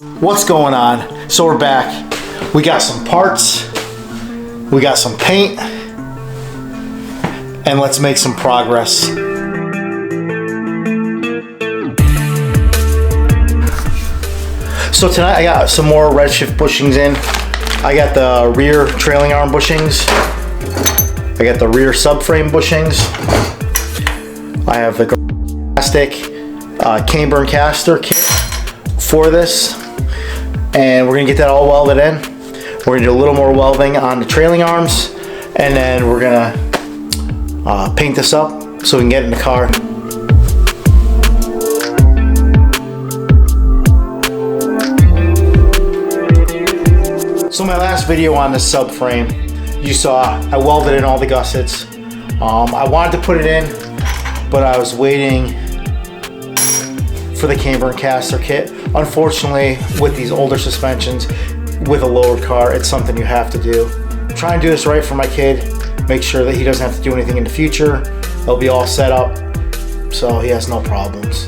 What's going on? So we're back. We got some parts, we got some paint, and let's make some progress. So tonight I got some more redshift bushings in. I got the rear trailing arm bushings. I got the rear subframe bushings. I have the plastic camber and caster kit for this. And we're gonna get that all welded in. We're gonna do a little more welding on the trailing arms, and then we're gonna paint this up so we can get it in the car. So my last video on this subframe, you saw I welded in all the gussets. I wanted to put it in, but I was waiting for the camber and caster kit. Unfortunately, with these older suspensions, with a lowered car, it's something you have to do. Try and do this right for my kid. Make sure that he doesn't have to do anything in the future. It'll be all set up, so he has no problems.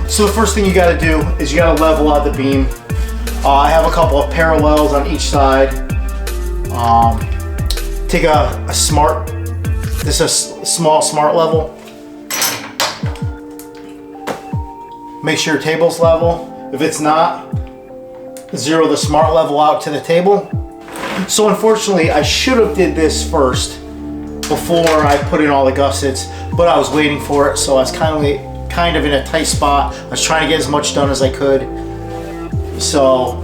So the first thing you gotta do is you gotta level out the beam. I have a couple of parallels on each side. Take a smart, this is a small smart level. Make sure your table's level. If it's not, zero the smart level out to the table. So unfortunately, I should have did this first before I put in all the gussets, but I was waiting for it, so I was kind of in a tight spot. I was trying to get as much done as I could. So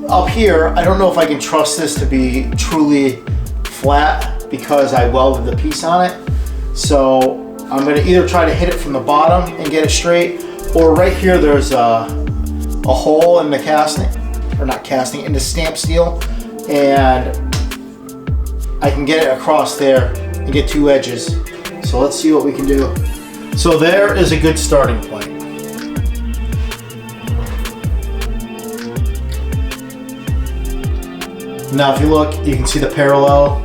up here, I don't know if I can trust this to be truly flat because I welded the piece on it. So I'm gonna either try to hit it from the bottom and get it straight, or right here there's a hole in the casting, or not casting, in the stamp steel, and I can get it across there and get two edges. So let's see what we can do. So there is a good starting point. Now if you look, you can see the parallel,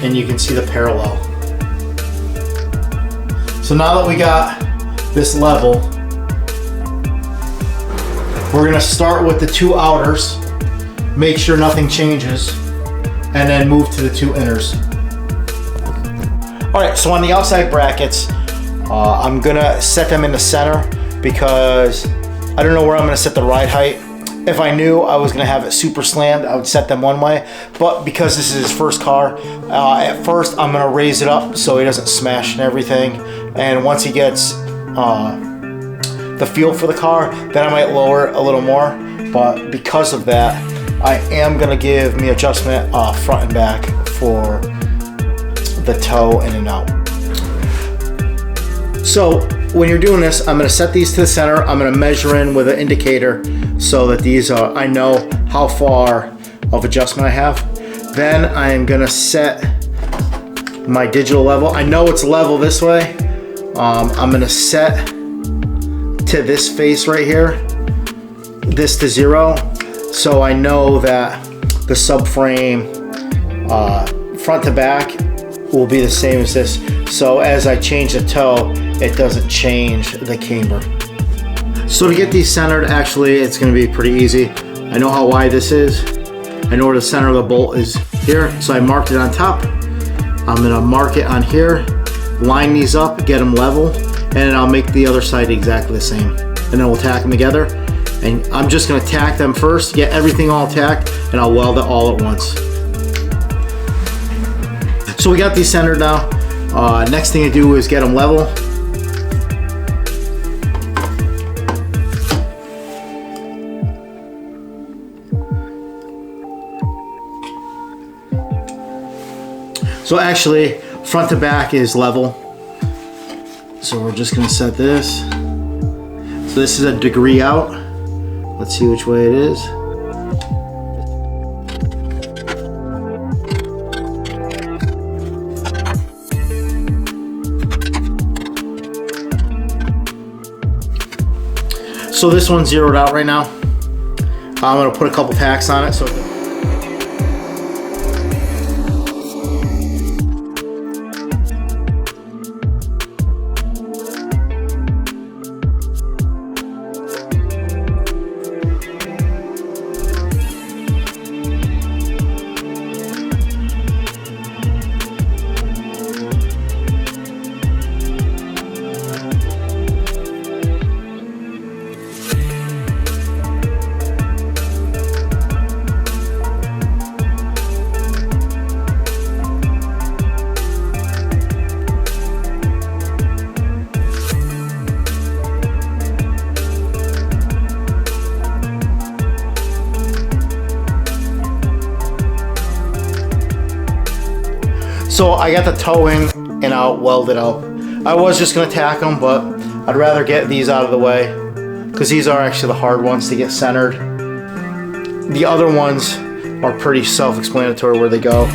and you can see the parallel. So now that we got this level, we're gonna start with the two outers, make sure nothing changes, and then move to the two inners. All right, so on the outside brackets, I'm gonna set them in the center because I don't know where I'm gonna set the ride height. If I knew I was gonna have it super slammed, I would set them one way, but because this is his first car, at first I'm gonna raise it up so he doesn't smash and everything, and once he gets the feel for the car, then I might lower it a little more, but because of that, I am gonna give me adjustment front and back for the toe in and out. So when you're doing this, I'm gonna set these to the center. I'm gonna measure in with an indicator so that these are, I know how far of adjustment I have. Then I am gonna set my digital level. I know it's level this way. I'm gonna set to this face right here, this to 0. So I know that the subframe front to back will be the same as this. So as I change the toe, it doesn't change the camber. So to get these centered, actually, it's gonna be pretty easy. I know how wide this is. I know where the center of the bolt is here. So I marked it on top. I'm gonna mark it on here, line these up, get them level, and then I'll make the other side exactly the same. And then we'll tack them together. And I'm just gonna tack them first, get everything all tacked, and I'll weld it all at once. So we got these centered now. Next thing to do is get them level. So actually, front to back is level. So we're just gonna set this. So this is a degree out. Let's see which way it is. So this one's zeroed out right now. I'm gonna put a couple tacks on it. So So I got the toe in and I'll weld it up. I was just gonna tack them, but I'd rather get these out of the way because these are actually the hard ones to get centered. The other ones are pretty self-explanatory where they go.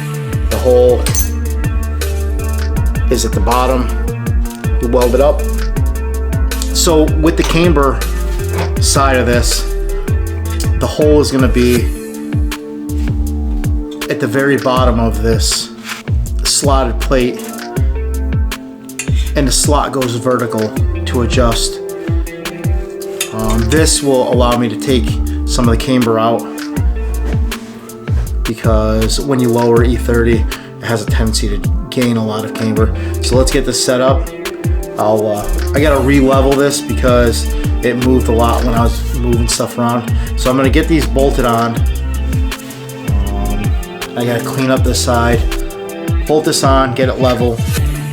The hole is at the bottom. You weld it up. So with the camber side of this, the hole is gonna be at the very bottom of this slotted plate, and the slot goes vertical to adjust. This will allow me to take some of the camber out because when you lower E30, it has a tendency to gain a lot of camber. So let's get this set up. I gotta re-level this because it moved a lot when I was moving stuff around. So I'm gonna get these bolted on. I gotta clean up this side, bolt this on, get it level,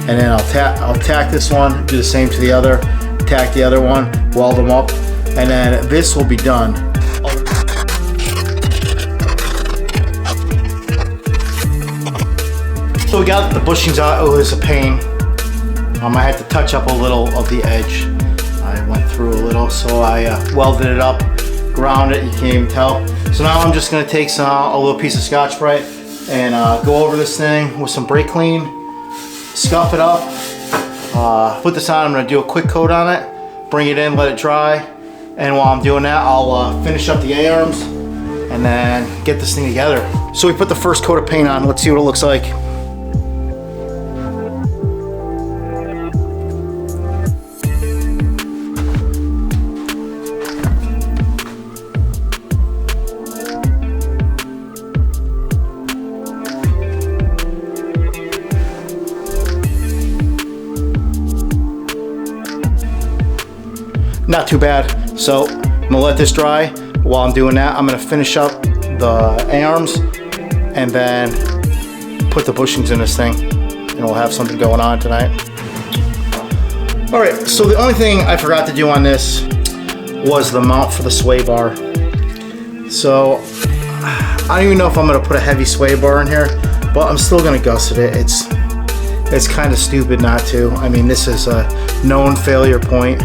and then I'll tack this one, do the same to the other, tack the other one, weld them up, and then this will be done. So we got the bushings out. Oh, it's a pain. I had to touch up a little of the edge. I went through a little, so I welded it up, ground it, you can't even tell. So now I'm just gonna take a little piece of Scotch-Brite and go over this thing with some brake clean, scuff it up, put this on. I'm gonna do a quick coat on it, bring it in, let it dry, and while I'm doing that, I'll finish up the A-arms and then get this thing together. So we put the first coat of paint on. Let's see what it looks like. Not too bad. So I'm gonna let this dry. While I'm doing that, I'm gonna finish up the A-arms and then put the bushings in this thing, and we'll have something going on tonight. All right, so the only thing I forgot to do on this was the mount for the sway bar. So I don't even know if I'm gonna put a heavy sway bar in here, but I'm still gonna gusset it. It's kind of stupid not to. I mean, this is a known failure point.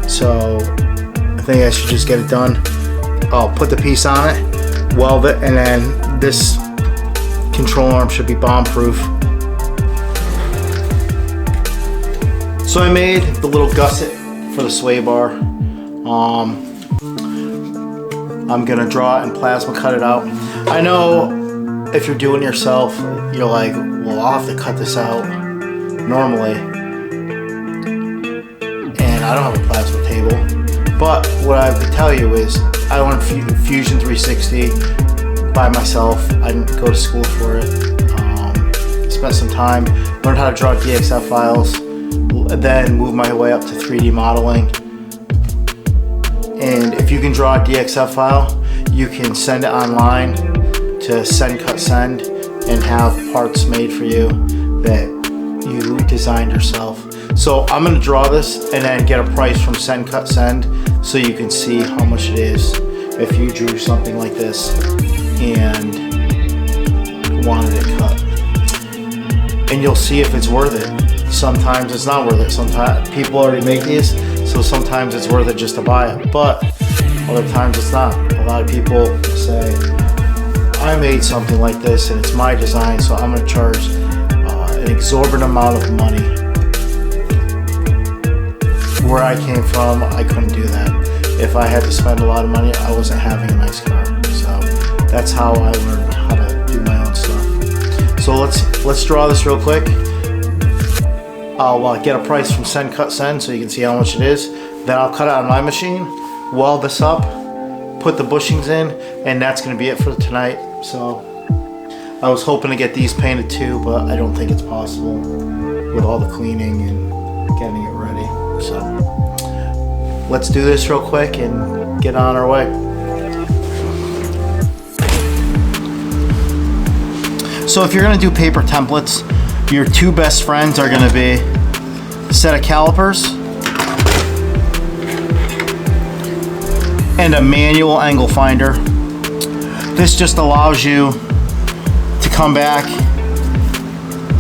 So I think I should just get it done. I'll put the piece on it, weld it, and then this control arm should be bomb-proof. So I made the little gusset for the sway bar. I'm gonna draw it and plasma cut it out. I know if you're doing it yourself, you're like, well, I'll have to cut this out normally. I don't have a plasma table, but what I would tell you is I learned Fusion 360 by myself. I didn't go to school for it. Spent some time, learned how to draw DXF files, then moved my way up to 3D modeling. And if you can draw a DXF file, you can send it online to Send Cut Send and have parts made for you that you designed yourself. So I'm gonna draw this and then get a price from Send Cut Send so you can see how much it is if you drew something like this and wanted it cut. And you'll see if it's worth it. Sometimes it's not worth it. Sometimes people already make these, so sometimes it's worth it just to buy it. But other times it's not. A lot of people say, I made something like this and it's my design, so I'm gonna charge an exorbitant amount of money. Where I came from, I couldn't do that. If I had to spend a lot of money, I wasn't having a nice car. So that's how I learned how to do my own stuff. So let's draw this real quick. I'll get a price from Send Cut Send so you can see how much it is. Then I'll cut it on my machine, weld this up, put the bushings in, and that's gonna be it for tonight. So I was hoping to get these painted too, but I don't think it's possible with all the cleaning and getting it ready. So let's do this real quick and get on our way. So if you're gonna do paper templates, your two best friends are gonna be a set of calipers and a manual angle finder. This just allows you to come back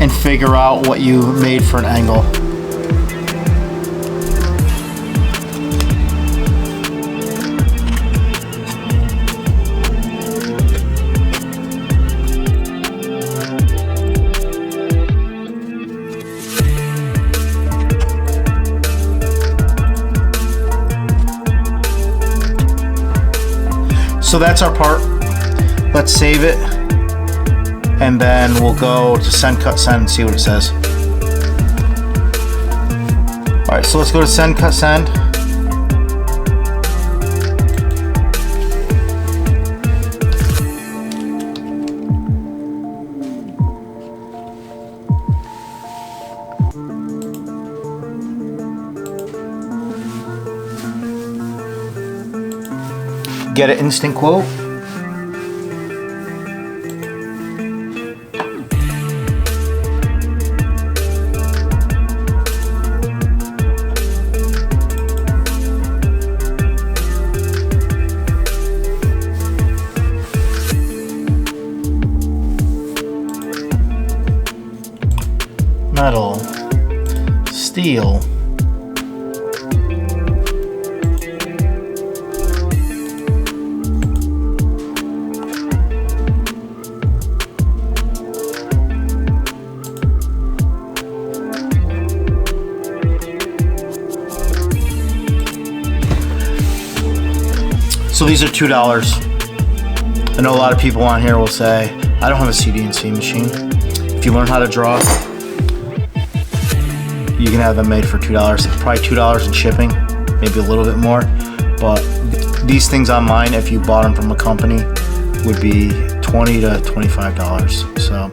and figure out what you made for an angle. So that's our part. Let's save it, and then we'll go to send, cut, send, and see what it says. All right, so let's go to send, cut, send. Get an instant quote. Metal, steel, so these are $2. I know a lot of people on here will say, I don't have a CNC machine. If you learn how to draw, you can have them made for $2. Probably $2 in shipping, maybe a little bit more. But these things online, if you bought them from a company, would be $20 to $25. So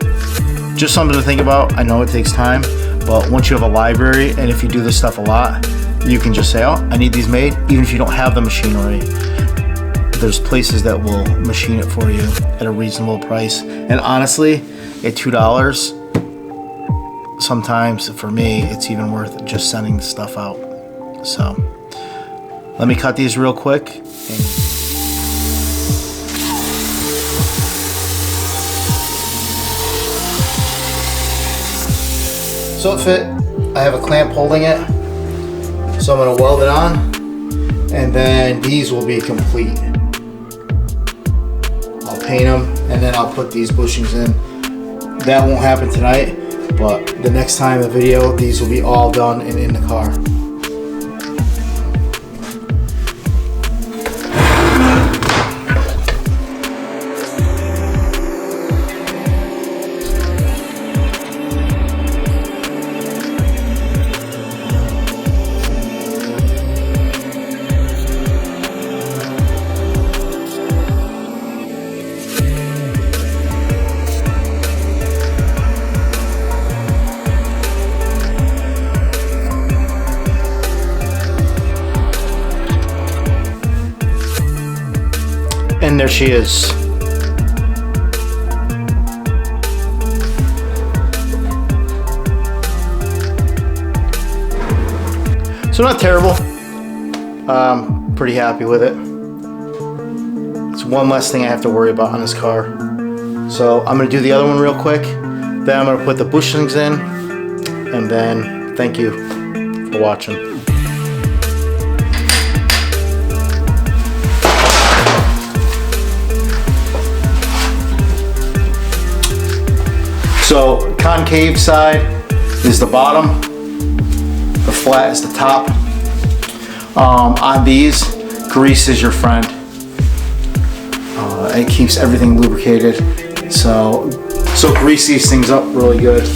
just something to think about. I know it takes time, but once you have a library, and if you do this stuff a lot, you can just say, oh, I need these made, even if you don't have the machinery. There's places that will machine it for you at a reasonable price. And honestly, at $2, sometimes for me, it's even worth just sending the stuff out. So let me cut these real quick. So it fit. I have a clamp holding it. So I'm gonna weld it on, and then these will be complete. I'll paint them, and then I'll put these bushings in. That won't happen tonight, but the next time the video, these will be all done and in the car. And there she is. So not terrible. Pretty happy with it. It's one less thing I have to worry about on this car. So I'm gonna do the other one real quick. Then I'm gonna put the bushings in, and then thank you for watching. So concave side is the bottom, the flat is the top. On these, grease is your friend. It keeps everything lubricated. So grease these things up really good.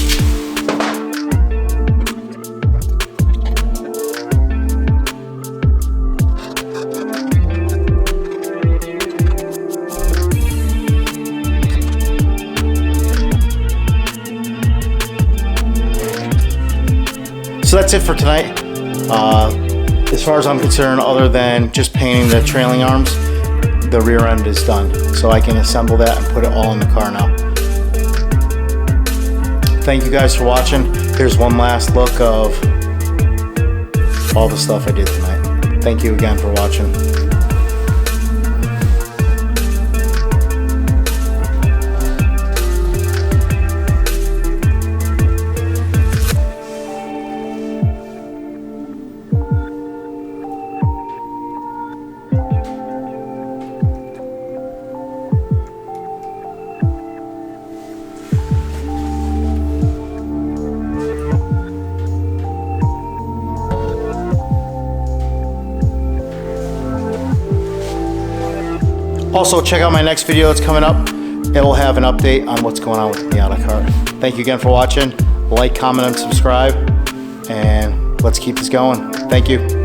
So that's it for tonight. As far as I'm concerned, other than just painting the trailing arms, the rear end is done. So I can assemble that and put it all in the car now. Thank you guys for watching. Here's one last look of all the stuff I did tonight. Thank you again for watching. Also, check out my next video that's coming up. It will have an update on what's going on with the Miata car. Thank you again for watching. Like, comment, and subscribe. And let's keep this going. Thank you.